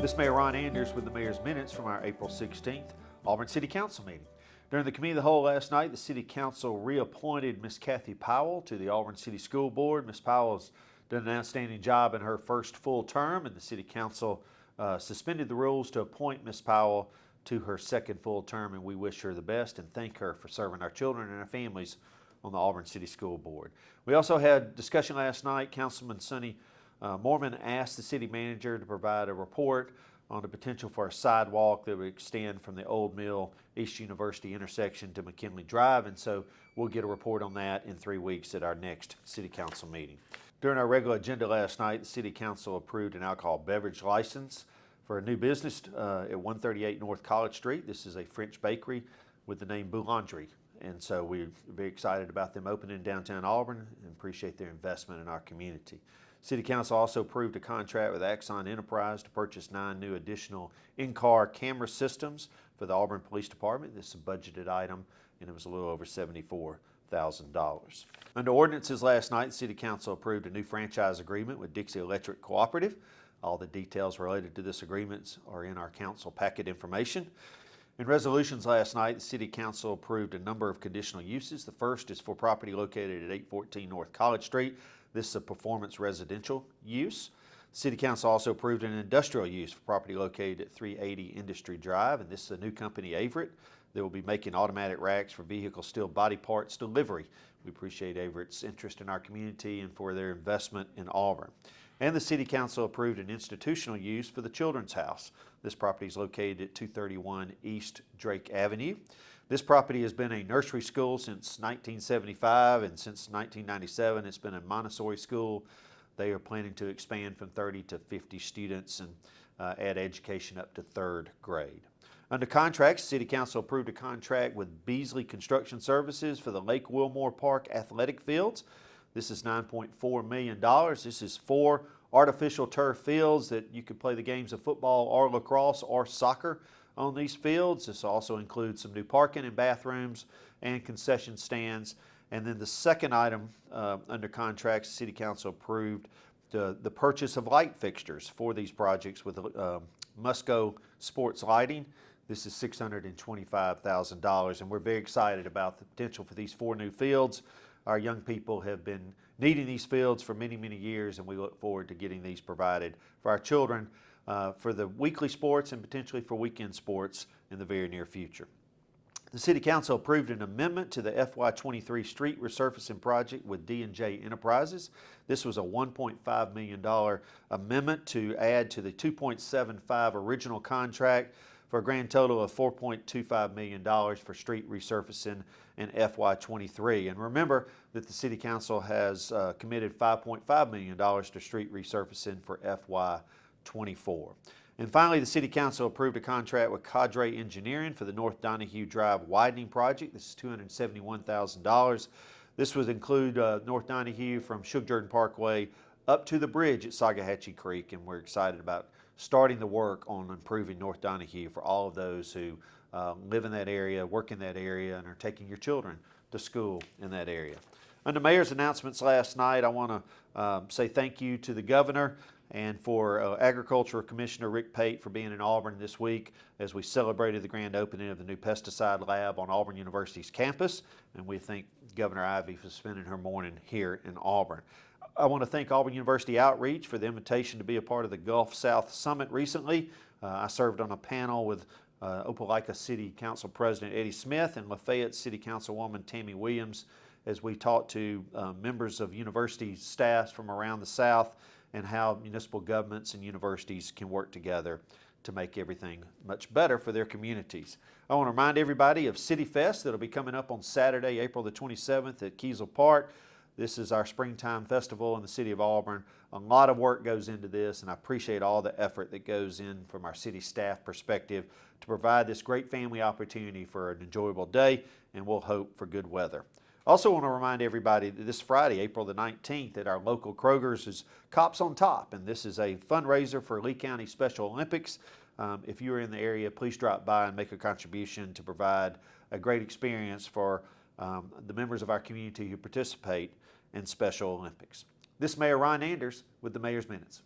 This is Mayor Ron Anders with the Mayor's Minutes from our April 16th Auburn City Council meeting. During the Committee of the Whole last night, the City Council reappointed Ms. Kathy Powell to the Auburn City School Board. Ms. Powell has done an outstanding job in her first full term, and the City Council suspended the rules to appoint Ms. Powell to her second full term, and we wish her the best and thank her for serving our children and our families on the Auburn City School Board. We also had discussion last night. Councilman Sonny Moorman asked the city manager to provide a report on the potential for a sidewalk that would extend from the Old Mill East University intersection to McKinley Drive, and so we'll get a report on that in 3 weeks at our next City Council meeting. During our regular agenda last night, the City Council approved an alcohol beverage license for a new business at 138 North College Street. This is a French bakery with the name Boulangerie, and so we're very excited about them opening in downtown Auburn and appreciate their investment in our community. City Council also approved a contract with Axon Enterprise to purchase 9 new additional in-car camera systems for the Auburn Police Department. This is a budgeted item, and it was a little over $74,000. Under ordinances last night, the City Council approved a new franchise agreement with Dixie Electric Cooperative. All the details related to this agreement are in our council packet information. In resolutions last night, the City Council approved a number of conditional uses. The first is for property located at 814 North College Street. This is a performance residential use. City Council also approved an industrial use for property located at 380 Industry Drive, and this is a new company, Averitt, that will be making automatic racks for vehicle steel body parts delivery. We appreciate Averitt's interest in our community and for their investment in Auburn. And the City Council approved an institutional use for the Children's House. This property is located at 231 East Drake Avenue. This property has been a nursery school since 1975, and since 1997 it's been a Montessori school. They are planning to expand from 30 to 50 students and add education up to 3rd grade. Under contracts, City Council approved a contract with Beasley Construction Services for the Lake Wilmore Park athletic fields. This is $9.4 million. This is 4 artificial turf fields that you can play the games of football or lacrosse or soccer on these fields. This also includes some new parking and bathrooms and concession stands. And then the second item under contracts, City Council approved the purchase of light fixtures for these projects with Musco Sports Lighting. This is $625,000, and we're very excited about the potential for these 4 new fields. Our young people have been needing these fields for many, many years, and we look forward to getting these provided for our children for the weekly sports and potentially for weekend sports in the very near future. The City Council approved an amendment to the FY23 street resurfacing project with D&J Enterprises. This was a $1.5 million amendment to add to the $2.75 original contract for a grand total of $4.25 million for street resurfacing in FY23. And remember that the City Council has committed $5.5 million to street resurfacing for FY24. And finally, the City Council approved a contract with Cadre Engineering for the North Donahue Drive widening project. This is $271,000. This would include North Donahue from Shug Jordan Parkway up to the bridge at Sagahatchee Creek, and we're excited about starting the work on improving North Donahue for all of those who live in that area, work in that area, and are taking your children to school in that area. Under Mayor's announcements last night, I want to say thank you to the Governor and for Agriculture Commissioner Rick Pate for being in Auburn this week as we celebrated the grand opening of the new pesticide lab on Auburn University's campus, and we thank Governor Ivey for spending her morning here in Auburn. I want to thank Auburn University Outreach for the invitation to be a part of the Gulf South Summit recently. I served on a panel with Opelika City Council President Eddie Smith and Lafayette City Councilwoman Tammy Williams as we talked to members of university staffs from around the South and how municipal governments and universities can work together to make everything much better for their communities. I want to remind everybody of City Fest that'll be coming up on Saturday, April the 27th at Kiesel Park. This is our springtime festival in the city of Auburn. A lot of work goes into this, and I appreciate all the effort that goes in from our city staff perspective to provide this great family opportunity for an enjoyable day, and we'll hope for good weather. Also want to remind everybody that this Friday, April the 19th, at our local Kroger's is Cops on Top, and this is a fundraiser for Lee County Special Olympics. If you're in the area, please drop by and make a contribution to provide a great experience for the members of our community who participate in Special Olympics. This is Mayor Ron Anders with the Mayor's Minutes.